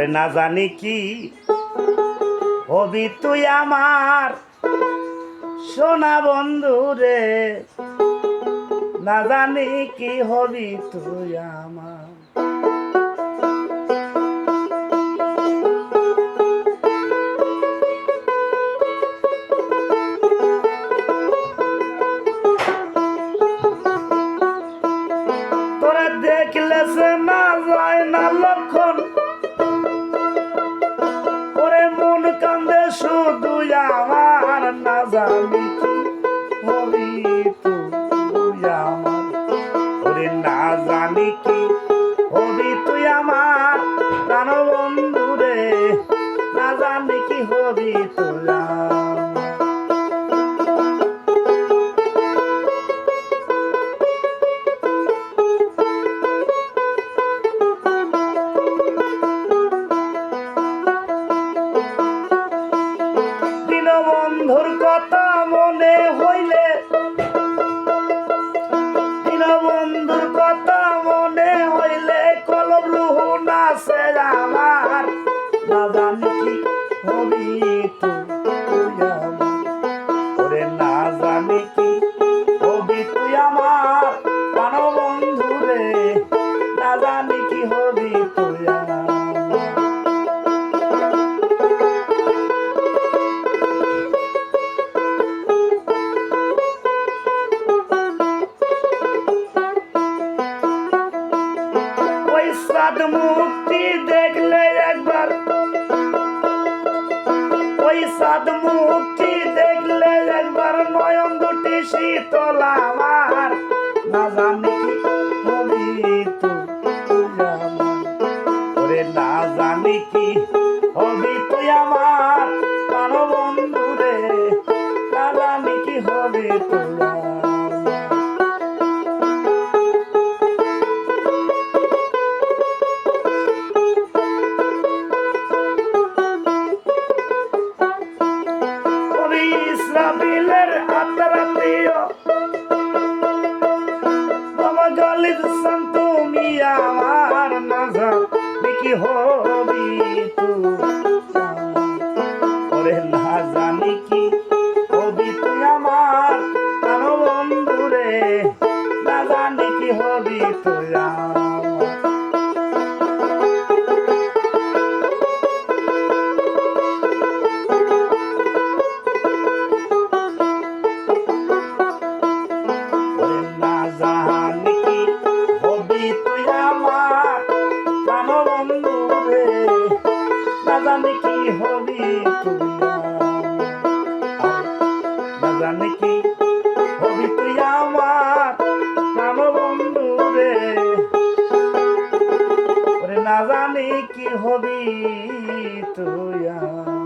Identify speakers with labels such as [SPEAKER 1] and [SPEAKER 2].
[SPEAKER 1] ওরে না জানি কি হবি তুই আমার সোনা বন্ধু রে, না জানি কি হবি তুই আমার। তোরা দেখলে সে না যায় না লক্ষণ, ওরে মন কান্দে শুধু আমার, না জানি কি হবি তুই আমার। ওরে না জানি কি হবি তুই আমার প্রাণ বন্ধু রে, না জানি কি হবি তুই আমার। বন্ধুর কথা মনে হইলে, বন্ধুর কথা মনে হইলে কলম রুহু নাচে আমার, না জানি কি হবি তুই আমার। ওরে না জানি কি হবি তুই আমার প্রাণ বন্ধু রে, না জানি কি হবি তুই আমার। মুক্তি দেখলে একবার, ওই সাদ মুক্তি দেখলে একবার নয়ন দুটি শীতল আমার, না জানি কি হবি তুই আমার। ওরে না জানি কি হবি তুই আমার প্রাণ বন্ধু রে, না জানি কি হবি তুই আমার। ইসরাফিলের আত্মারাত্মীয় বাবা জলিদ তুমি আমার, না জানি কি হবি তুই। ওরে না জানি কি হবি তুই আমার প্রাণ বন্ধু রে, না জানি কি হবি তুই আমার। না জানি কি হবি তুই আমার, না জানি কি হবি তুই আমার প্রাণ বন্ধু রে, ওরে না জানি কি হবি তুই আমার।